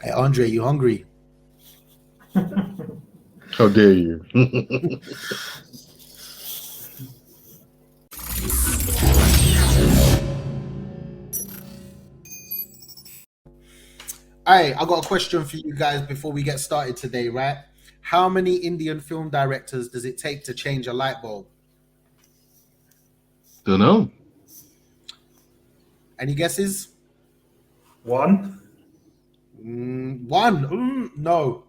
Hey, Andre, you hungry? How dare you? All right, I got a question for you guys before we get started today, right? How many Indian film directors does it take to change a light bulb? Don't know. Any guesses? One. One. No,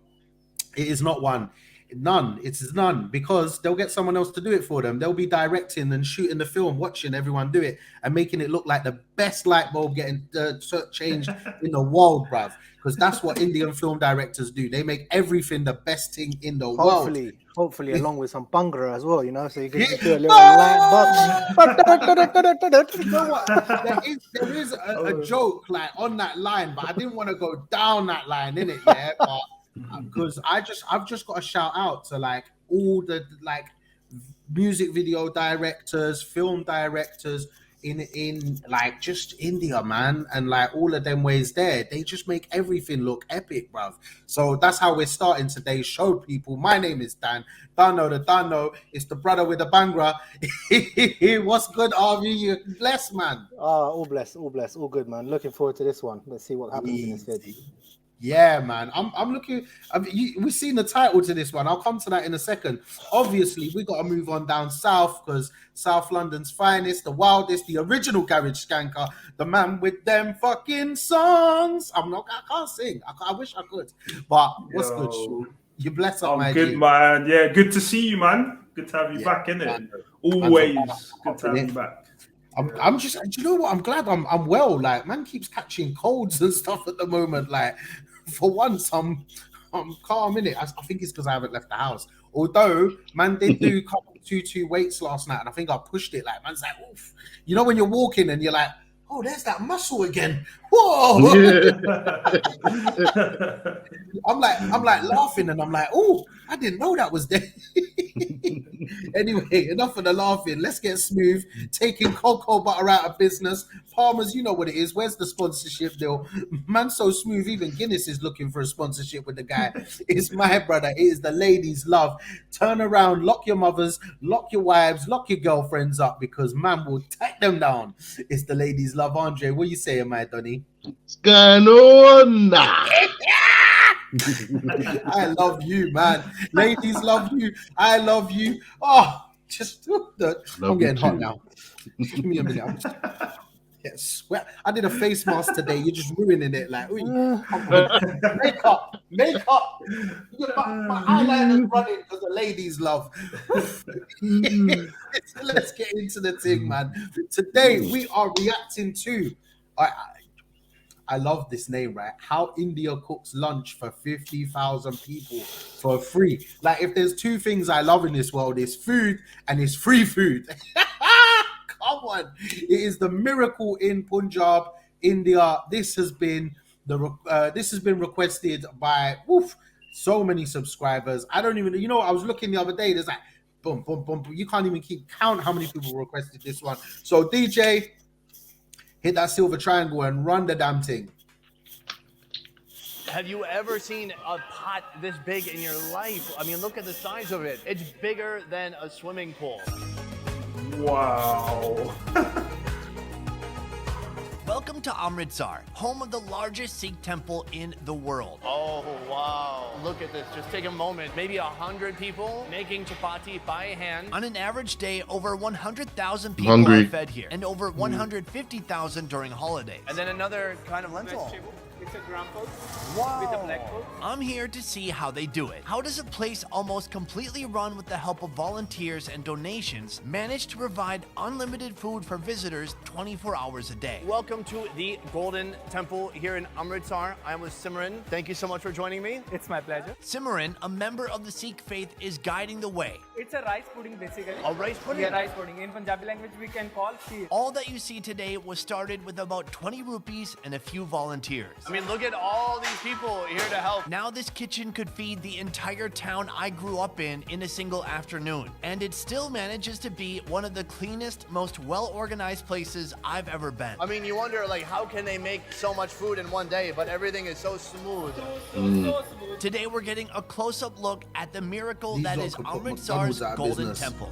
it is not one. None. It's none because they'll get someone else to do it for them. They'll be directing and shooting the film, watching everyone do it, and making it look like the best light bulb getting changed in the world, bruv. Because that's what Indian film directors do. They make everything the best thing in the world. Hopefully, along with some bhangra as well, so you can just do a little light bulb. You know what? There is a joke like on that line, but I didn't want to go down that line, innit? Yeah, but because I've just got to shout out to like all the like music video directors, film directors in like just India, man, and like all of them ways there. They just make everything look epic, bruv. So that's how we're starting today's show, people. My name is Dan. Dano the Dano. It's the brother with the bangra. What's good, RV? You blessed, man. All blessed, all good, man. Looking forward to this one. Let's see what happens in this vid. Yeah, man. I'm looking. We've seen the title to this one. I'll come to that in a second. Obviously, we got to move on down south because South London's finest, the wildest, the original garage skanker, the man with them fucking songs. I can't sing. I wish I could. But what's good? You bless up, my good, G. man. Yeah, good to see you, man. Good to have you back, innit? Always good to have you back. I'm just, do you know what? I'm glad I'm well. Like, man keeps catching colds and stuff at the moment. Like, for once, I'm calm in it. I think it's because I haven't left the house. Although, man did do a couple 2-2 weights last night, and I think I pushed it. Like, man's like, oof. You know when you're walking and you're like, oh, there's that muscle again. Whoa! Yeah. I'm like laughing, and I'm like, oh, I didn't know that was there. Anyway, enough of the laughing. Let's get smooth. Taking cocoa butter out of business. Palmer's, you know what it is. Where's the sponsorship deal? Man, so smooth. Even Guinness is looking for a sponsorship with the guy. It's my brother. It is the ladies' love. Turn around, lock your mothers, lock your wives, lock your girlfriends up because man will take them down. It's the ladies' love. Andre, what you saying, my Donny? Scanona. I love you, man. Ladies love you. I love you. Oh, just I'm getting hot now. Give me a minute. Yes. Well, I did a face mask today. You're just ruining it. Like, makeup. My eyeliner's running because the ladies love. Let's get into the thing, man. Today we are reacting to. I love this name, right? How India cooks lunch for 50,000 people for free. Like, if there's two things I love in this world, it's food and it's free food. Come on. It is the miracle in Punjab, India. This has been requested by so many subscribers. I don't even, I was looking the other day, there's like boom, boom, boom. You can't even keep count how many people requested this one. So DJ, hit that silver triangle and run the damn thing. Have you ever seen a pot this big in your life? I mean, look at the size of it. It's bigger than a swimming pool. Wow. Welcome to Amritsar, home of the largest Sikh temple in the world. Oh, wow. Look at this. Just take a moment. Maybe 100 people making chapati by hand. On an average day, over 100,000 people are fed here, and over 150,000 during holidays. And then another kind of lentil. It's a gram pork with a black pork. I'm here to see how they do it. How does a place almost completely run with the help of volunteers and donations manage to provide unlimited food for visitors 24 hours a day? Welcome to the Golden Temple here in Amritsar. I'm with Simran. Thank you so much for joining me. It's my pleasure. Simran, a member of the Sikh faith, is guiding the way. It's a rice pudding basically. A rice pudding? Yeah, rice pudding. In Punjabi language we can call Skeete. All that you see today was started with about 20 rupees and a few volunteers. I I mean, look at all these people here to help. Now this kitchen could feed the entire town I grew up in a single afternoon. And it still manages to be one of the cleanest, most well-organized places I've ever been. I mean, you wonder, like, how can they make so much food in one day, but everything is so smooth. Today we're getting a close-up look at the miracle These that lot is could put Amritsar's McDonald's out of Golden business. Temple.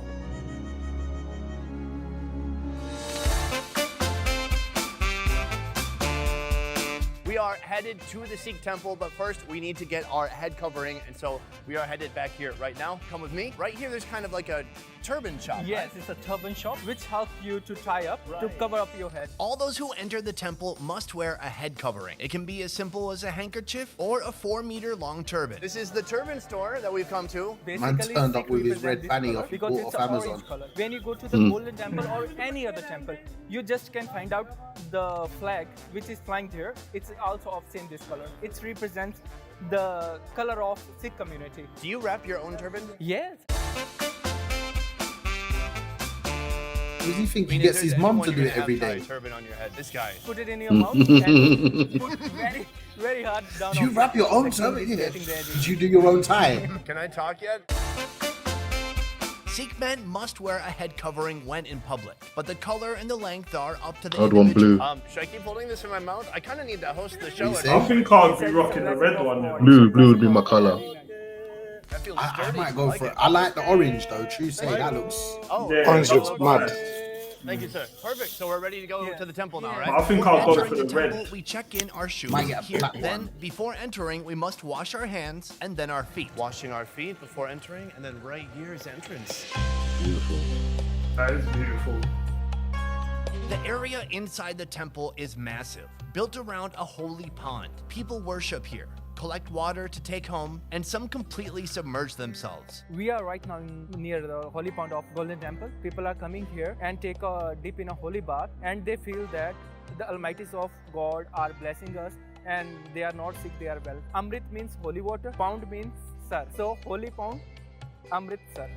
We are headed to the Sikh temple, but first we need to get our head covering, and so we are headed back here right now. Come with me. Right here, there's kind of like a turban shop. Yes, it's a turban shop which helps you to tie up, to cover up your head. All those who enter the temple must wear a head covering. It can be as simple as a handkerchief or a 4-meter-long turban. This is the turban store that we've come to. Man turned up Sikh with his represent red this fanny color off he because bought it's off an Amazon. orange color. When you go to the Golden Temple or any other temple, you just can find out the flag which is flying there. It's also of same this color. It represents the color of Sikh community. Do you wrap your own turban? Yes. Does he think I mean, he if gets there's his mum anyone to you're do gonna it every have tie day? a turban on your head. This guy. Put it in your mouth and put very, very hard down. Do you on wrap it. your own The king turban? is Yeah. getting ready. Did you do your own tie? Can I talk yet? Sikh men must wear a head covering when in public, but the color and the length are up to the I'd want individual. blue. Should I keep holding this in my mouth? I kind of need to host the show. You and- say? I think I'd be rocking the red one. you know. Blue would be my color. That feels I sturdy. might go like for it. it. I like the orange though. True say that looks. Oh, Yeah. Orange that looks mad. nice. thank you, sir. Perfect. So we're ready to go Yeah. to the temple now, Yeah. right? I think I'll go Entering for the the red. temple, we check in our shoes Might get a here. black Then, one. before entering, we must wash our hands and then our feet. Washing our feet before entering, and then right here is entrance. Beautiful. That is beautiful. The area inside the temple is massive, built around a holy pond. People worship here, collect water to take home, and some completely submerge themselves. We are right now near the holy pond of Golden Temple. People are coming here and take a dip in a holy bath, and they feel that the almighties of God are blessing us and they are not sick, they are well. Amrit means holy water, pound means sir. So holy pound, Amrit sir.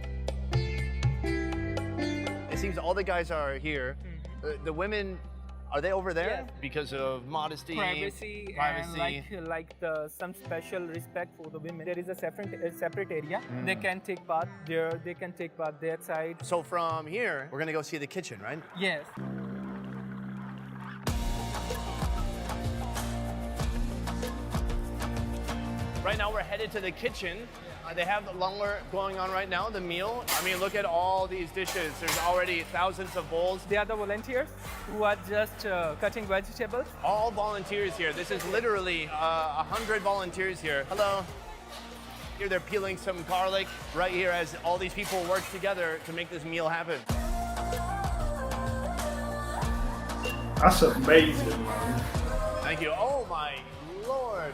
It seems all the guys are here. The women, are they over there? Yes. Because of modesty, Privacy, privacy. and like some special respect for the women. There is a separate area. They can take bath there. They can take bath their side. So from here, we're gonna go see the kitchen, right? Yes. Right now we're headed to the kitchen. They have the langar going on right now, the meal. I mean, look at all these dishes. There's already thousands of bowls. They are the volunteers who are just cutting vegetables. All volunteers here. This is literally 100 volunteers here. Hello. Here they're peeling some garlic right here as all these people work together to make this meal happen. That's amazing, man. Thank you. Oh my Lord.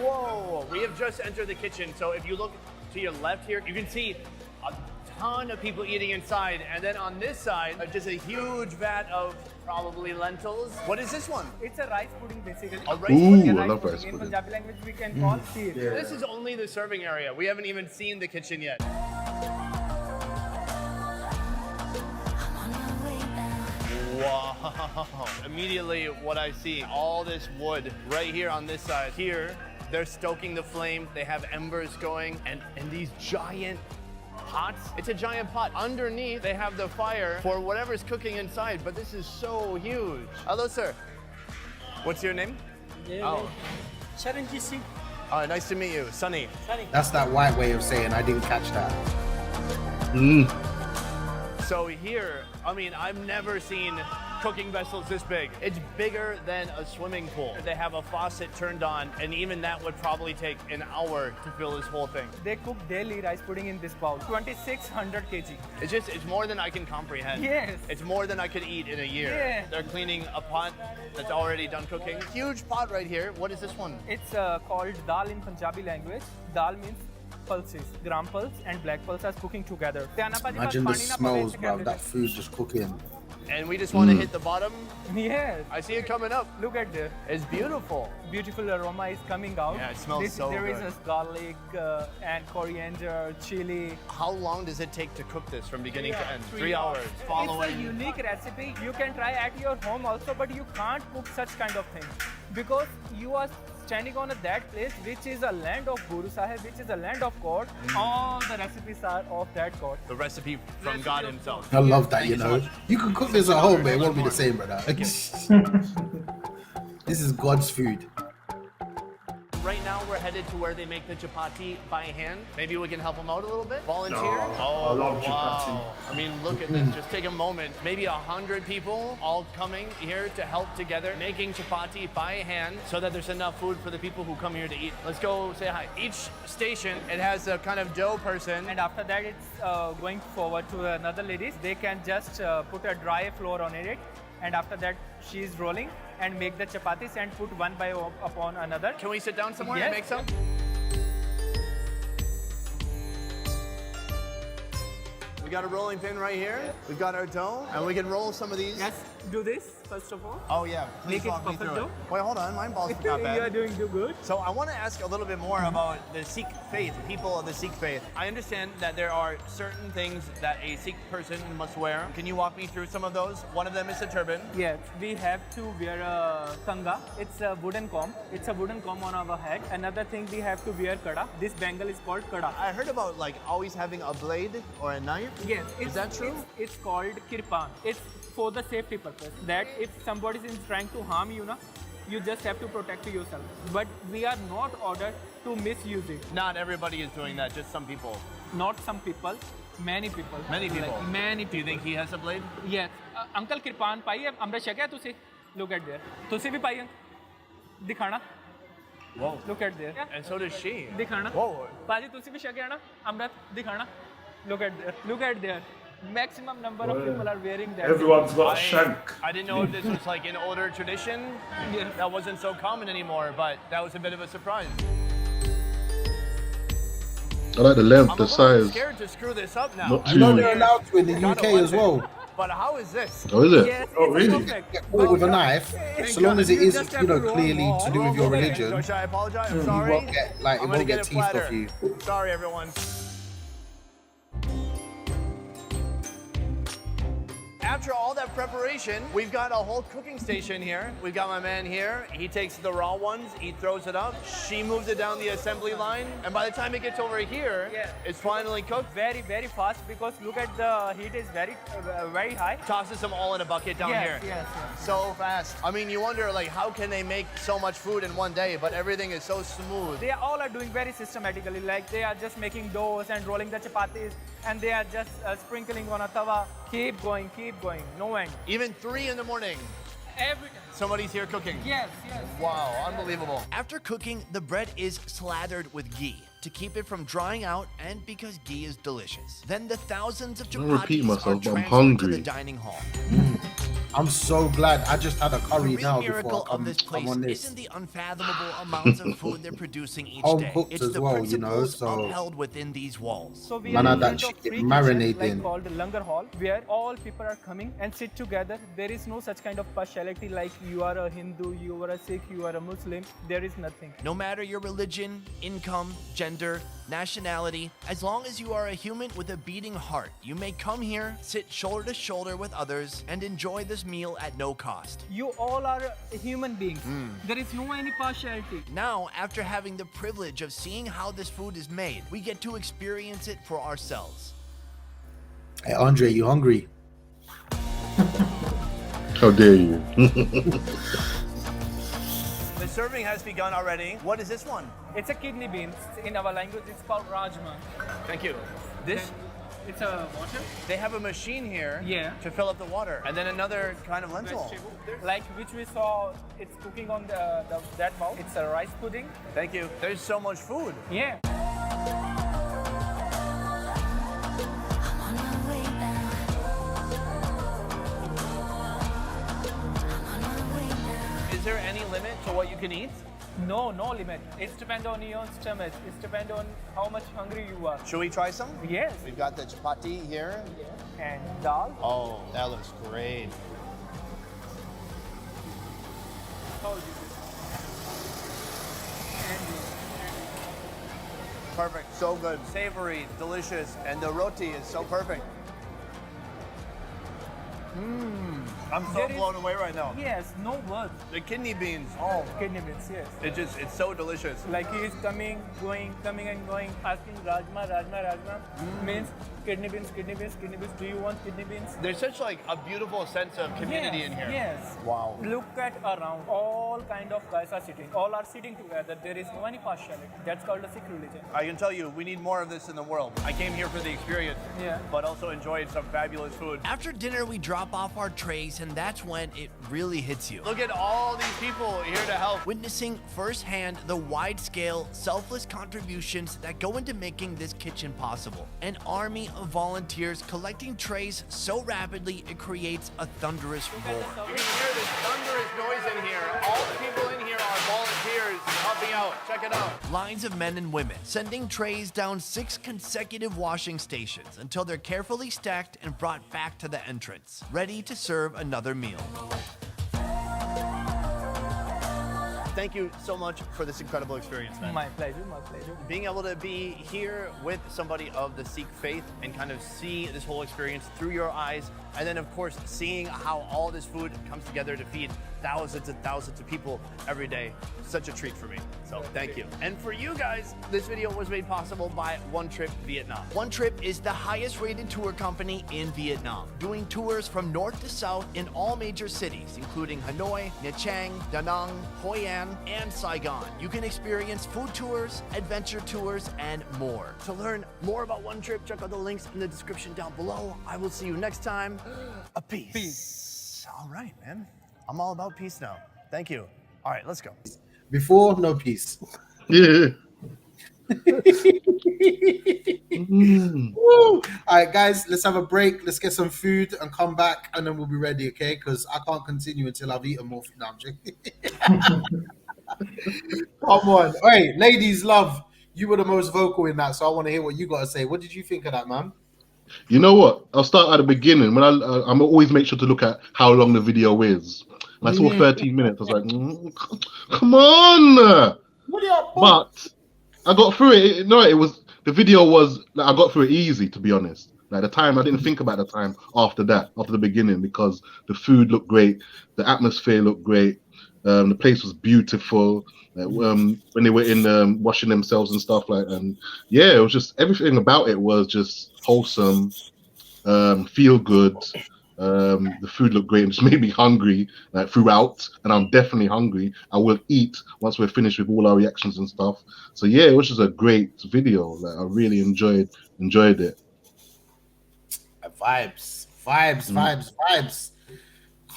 Whoa. We have just entered the kitchen. So if you look to your left here, you can see a ton of people eating inside. And then on this side, just a huge vat of probably lentils. What is this one? It's a rice pudding basically. A rice Ooh, pudding. I love rice In pudding. Punjabi language we can call seed. This is only the serving area. We haven't even seen the kitchen yet. Wow. Immediately what I see, all this wood right here on this side. Here, they're stoking the flame. They have embers going and these giant pots. It's a giant pot. Underneath, they have the fire for whatever's cooking inside, but this is so huge. Hello, sir. What's your name? Oh. Charanjit Singh. Nice to meet you. Sunny. That's that white way of saying I didn't catch that. So here, I mean, I've never seen cooking vessels this big. It's bigger than a swimming pool. They have a faucet turned on, and even that would probably take an hour to fill this whole thing. They cook daily rice pudding in this bowl. 2600 kg. It's more than I can comprehend. Yes. It's more than I could eat in a year. Yeah. They're cleaning a pot that's already done cooking. Huge pot right here. What is this one? It's called dal in Punjabi language. Dal means pulses. Gram pulse and black pulse are cooking together. Imagine the smells, bro. That food just cooking. And we just want to hit the bottom. Yes. I see it coming up. Look at this. It's beautiful. Beautiful aroma is coming out. Yeah, it smells so There good. is a garlic and coriander, chili. How long does it take to cook this from beginning to end? 3 3 hours. It's a Following. unique recipe. You can try at your home also, but you can't cook such kind of thing because you are standing on that place which is a land of Guru Sahib, which is a land of God. All the recipes are of that God. The recipe from God himself. I love that, Thank you you so know. much. You can cook this at home, but it won't be the same, brother. This is God's food. Right now we're headed to where they make the chapati by hand. Maybe we can help them out a little bit. Volunteer? I love chapati. I mean, look at this. Just take a moment. Maybe 100 people all coming here to help together, making chapati by hand so that there's enough food for the people who come here to eat. Let's go say hi. Each station, it has a kind of dough person. And after that, it's going forward to another ladies. They can just put a dry flour on it, and after that, she is rolling and make the chapatis and put one by upon another. Can we sit down somewhere Yes. and make some? We got a rolling pin right here. We've got our dough, and we can roll some of these. Let's do this first of all. Oh yeah, please Make it walk me perfect through it. dough. Wait, hold on, my balls not You are bad. doing good. So I want to ask a little bit more about the Sikh faith, people of the Sikh faith. I understand that there are certain things that a Sikh person must wear. Can you walk me through some of those? One of them is the turban. Yes, we have to wear a kanga. It's a wooden comb. It's a wooden comb on our head. Another thing, we have to wear kada. This bangle is called kada. I heard about like always having a blade or a knife. Yes, Is that true? It's called kirpan. It's for the safety purpose. That if somebody is trying to harm you, you just have to protect yourself. But we are not ordered to misuse it. Not everybody is doing that, just some people. Not some people, many people. Many people. Like, many Do you people. think he has a blade? Yes. Uncle kirpan पाई है अमृत छकिया तुसी? Look at there. तुसी भी पाई है? दिखाना. Whoa. Look at there. And so does she. दिखाना. Whoa. पाजी तुसी भी छकिया ना? अमृत दिखाना. Look at there. Look at there. Maximum number of people are wearing that. Everyone's got a shank. I didn't know if this was like an older tradition. Yes. That wasn't so common anymore, but that was a bit of a surprise. I like the length, I'm the a little size. scared to screw this up now. Not I too- know You know they're allowed to in the got a UK as weapon, well. But how is this? Oh, is it? Yes, Oh, it's really? perfect. Get caught with a knife, so long as it You is, just have you know, to roll clearly more. to do with your religion, Josh, I apologize. I'm you sorry. won't get like it I'm won't gonna get get a teeth off platter. you. Sorry, everyone. After all that preparation, we've got a whole cooking station here. We've got my man here. He takes the raw ones, he throws it up. She moves it down the assembly line. And by the time it gets over here, Yeah. it's finally cooked. Very, very fast because look at the heat is very high. Tosses them all in a bucket down Yes, here. yes, yes. So fast. I mean, you wonder, like, how can they make so much food in one day, but everything is so smooth. They all are doing very systematically. Like they are just making doughs and rolling the chapatis, and they are just sprinkling on a tawa. Keep going, no end. Even 3 in the morning, Every time. somebody's here cooking. Yes, yes. Wow, unbelievable. After cooking, the bread is slathered with ghee to keep it from drying out and because ghee is delicious. Then the thousands of don't repeat chapatis myself, are but I'm transferred to the hungry. dining hall. I'm so glad. I just had a The curry real now miracle before I of this come place on this. isn't the unfathomable amounts of food they're producing each Home day. cooked It's as the well, you know, principles so- upheld within these walls. So we Man, are I in that front of shit three marinating. kitchens, like called Langar Hall, where all people are coming and sit together. There is no such kind of partiality like you are a Hindu, you are a Sikh, you are a Muslim. There is nothing. No matter your religion, income, gender, nationality, as long as you are a human with a beating heart, you may come here, sit shoulder to shoulder with others, and enjoy this meal at no cost. You all are human beings. There is no any partiality. Now, after having the privilege of seeing how this food is made, we get to experience it for ourselves. Hey Andre, you hungry? How dare you? The serving has begun already. What is this one? It's a kidney beans. In our language, it's called rajma. Thank you. This, It's a water. they have a machine here Yeah. to fill up the water. And then another kind of lentil. Vegetable. Like which we saw, it's cooking on that bowl. It's a rice pudding. Thank you. There's so much food. Yeah. Is there any limit to what you can eat? No limit. It's depend on your stomach. It's depend on how much hungry you are. Should we try some? Yes. We've got the chapati here. And dal. Oh, that looks great. How this is. Perfect, so good. Savory, delicious, and the roti is so perfect. I'm so There is- blown away right now. Yes, no words. The kidney beans, Kidney beans, yes. it's so delicious. Like he is coming, going, coming and going, asking Rajma. Means kidney beans. Do you want kidney beans? There's such like a beautiful sense of community in here. Yes. Wow. Look at around. All kind of guys are sitting. All are sitting together. There is no any partiality. That's called a Sikh religion. I can tell you, we need more of this in the world. I came here for the experience, Yeah. but also enjoyed some fabulous food. After dinner, we drop off our trays, and that's when it really hits you. Look at all these people here to help. Witnessing firsthand the wide-scale, selfless contributions that go into making this kitchen possible. An army of volunteers collecting trays so rapidly it creates a thunderous roar. You can hear this thunderous noise in here. All the people in here are volunteers helping out. Check it out. Lines of men and women sending trays down 6 consecutive washing stations until they're carefully stacked and brought back to the entrance, ready to serve another meal. Thank you so much for this incredible experience, man. My pleasure. Being able to be here with somebody of the Sikh faith and kind of see this whole experience through your eyes, and then of course seeing how all this food comes together to feed thousands and thousands of people every day. Such a treat for me. So thank you. And for you guys, this video was made possible by One Trip Vietnam. One Trip is the highest rated tour company in Vietnam, doing tours from north to south in all major cities, including Hanoi, Nha Trang, Da Nang, Hoi An, and Saigon. You can experience food tours, adventure tours, and more. To learn more about One Trip, check out the links in the description down below. I will see you next time. A peace. All right, man. I'm all about peace now. Thank you. All right, let's go. Before, no peace. Yeah. Woo. All right, guys, let's have a break. Let's get some food and come back, and then we'll be ready, okay? Because I can't continue until I've eaten more food. No, I'm joking. Come on. Hey, ladies, love, you were the most vocal in that, so I want to hear what you got to say. What did you think of that, man? You know what? I'll start at the beginning. When I'm always make sure to look at how long the video is. And I saw 13 minutes. I was like, come on! But I got through it. The video was I got through it easy, to be honest. Like the time, I didn't think about the time after the beginning, because the food looked great, the atmosphere looked great, the place was beautiful. When they were in washing themselves and stuff and yeah, it was just everything about it was just wholesome, feel good. The food looked great and just made me hungry throughout, and I'm definitely hungry. I will eat once we're finished with all our reactions and stuff. So yeah, it was just a great video. I really enjoyed it. Vibes.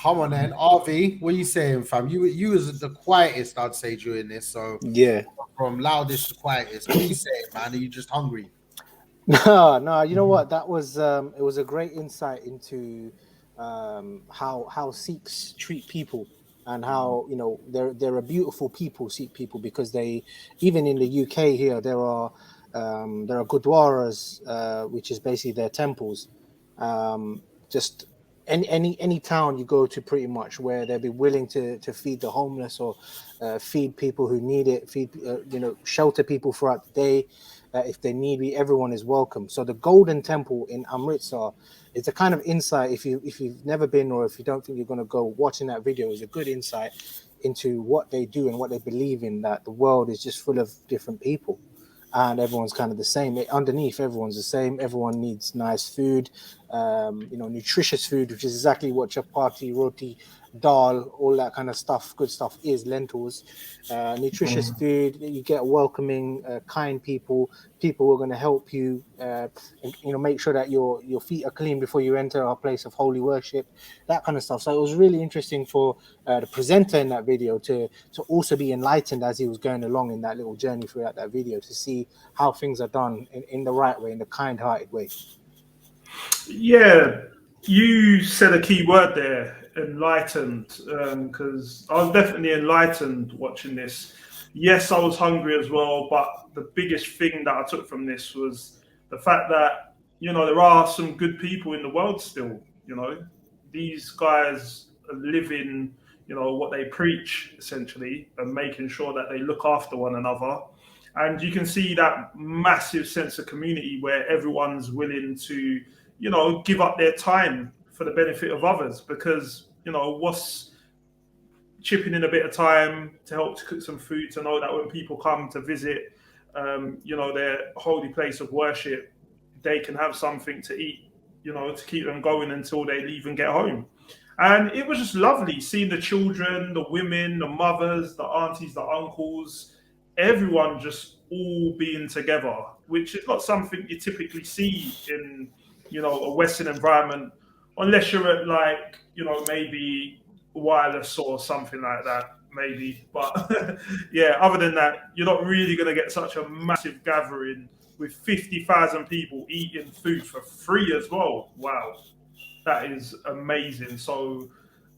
Come on then, RV, what are you saying, fam? You was the quietest, I'd say, during this. So Yeah. from loudest to quietest, what are you saying, man? Are you just hungry? No, you know what? That was it was a great insight into how Sikhs treat people, and how they're a beautiful people, Sikh people, because they, even in the UK here, there are gurdwaras, which is basically their temples. Just any town you go to, pretty much, where they'll be willing to feed the homeless, or feed people who need it, shelter people throughout the day. If they need me, everyone is welcome. So the Golden Temple in Amritsar is a kind of insight. If you've never been, or if you don't think you're going to go, watching that video is a good insight into what they do and what they believe in, that the world is just full of different people and everyone's kind of the same. Underneath, everyone's the same. Everyone needs nice food, nutritious food, which is exactly what chapati, roti, dal, all that kind of stuff, good stuff is, lentils. Nutritious food, you get welcoming, kind people who are going to help you, make sure that your feet are clean before you enter our place of holy worship, that kind of stuff. So it was really interesting for the presenter in that video to also be enlightened as he was going along in that little journey throughout that video, to see how things are done in the right way, in the kind-hearted way. Yeah, you said a key word there, enlightened, because I was definitely enlightened watching this. yes, I was hungry as well, but the biggest thing that I took from this was the fact that, you know, there are some good people in the world still. You know, these guys are living, you know, what they preach essentially, and making sure that they look after one another. And you can see that massive sense of community where everyone's willing to, you know, give up their time for the benefit of others, because, you know, what's chipping in a bit of time to help to cook some food, to know that when people come to visit, you know, their holy place of worship, they can have something to eat, you know, to keep them going until they leave and get home. And it was just lovely seeing the children, the women, the mothers, the aunties, the uncles, everyone just all being together, which is not something you typically see in, you know, a Western environment, unless you're at, like, you know, maybe Wireless or something like that, maybe. But yeah, other than that, you're not really going to get such a massive gathering with 50,000 people eating food for free as well. Wow, that is amazing. So,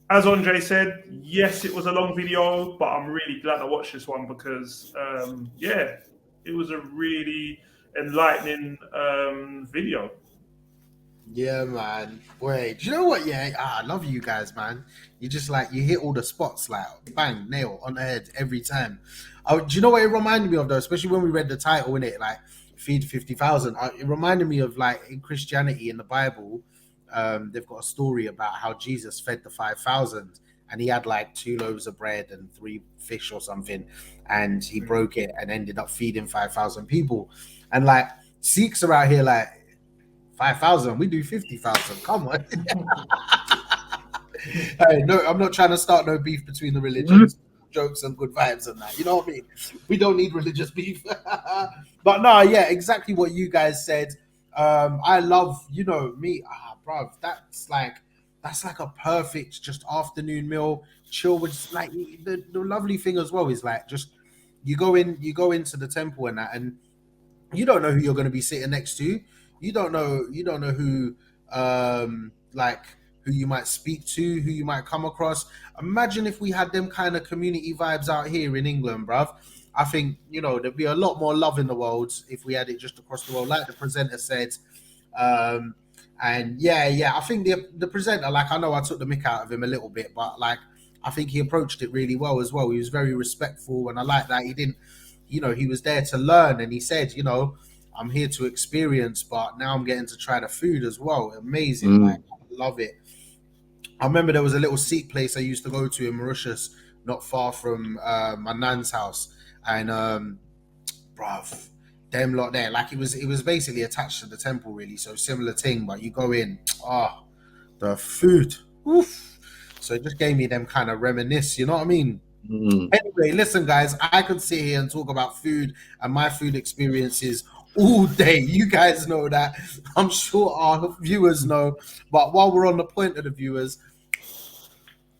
as Andre said, yes, it was a long video, but I'm really glad I watched this one because, yeah, it was a really enlightening video. Yeah, man. Boy, do you know what? Yeah, I love you guys, man. You just like, you hit all the spots, like bang, nail on the head every time. Do you know what it reminded me of though? Especially when we read the title in it, like feed 50,000. It reminded me of, like, in Christianity, in the Bible, they've got a story about how Jesus fed the 5,000, and he had like 2 loaves of bread and 3 fish or something, and he broke it and ended up feeding 5,000 people. And like, Sikhs are out here like, 5,000, we do 50,000. Come on. Hey, no, I'm not trying to start no beef between the religions. Jokes and good vibes and that. You know what I mean? We don't need religious beef. But no, yeah, exactly what you guys said. I love, you know, me, bruv, that's like a perfect just afternoon meal. Chill with, like, the lovely thing as well is like, just you go into the temple and that, and you don't know who you're going to be sitting next to. You don't know who, like, who you might speak to, who you might come across. Imagine if we had them kind of community vibes out here in England, bruv. I think, you know, there'd be a lot more love in the world if we had it just across the world, like the presenter said. And yeah, I think the presenter, like, I know I took the mick out of him a little bit, but like, I think he approached it really well as well. He was very respectful, and I like that. He didn't, you know, he was there to learn, and he said, you know, I'm here to experience, but now I'm getting to try the food as well. Amazing. Like, I love it. I remember there was a little Sikh place I used to go to in Mauritius, not far from my nan's house. And bruv, them lot there, like, it was basically attached to the temple, really. So similar thing, but you go in, the food. Oof. So it just gave me them kind of reminisce, you know what I mean? Anyway, listen, guys, I could sit here and talk about food and my food experiences all day. You guys know that. I'm sure our viewers know. But while we're on the point of the viewers,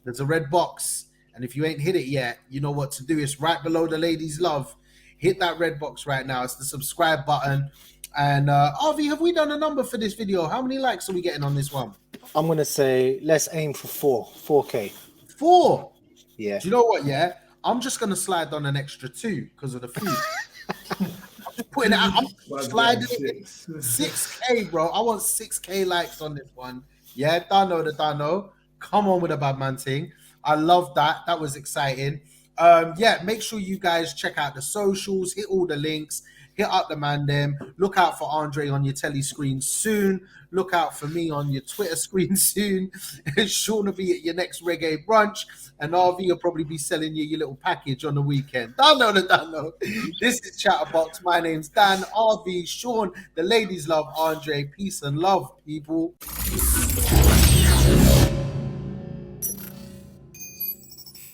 there's a red box. And if you ain't hit it yet, you know what to do. It's right below the ladies' love. Hit that red box right now. It's the subscribe button. And RV, have we done a number for this video? How many likes are we getting on this one? I'm going to say let's aim for 4K. 4? Yeah. Do you know what, yeah? I'm just going to slide on an extra 2 because of the food. Putting it out, I'm sliding it in. 6K, bro. I want 6K likes on this one. Yeah, Dano. Come on with a bad man thing. I love that. That was exciting. Yeah, make sure you guys check out the socials, hit all the links, hit up the man them. Look out for Andre on your telly screen soon. Look out for me on your Twitter screen soon. Sean will be at your next reggae brunch, and RV will probably be selling you your little package on the weekend. Dano. This is Chatterbox. My name's Dan, RV, Sean. The ladies love Andre. Peace and love, people.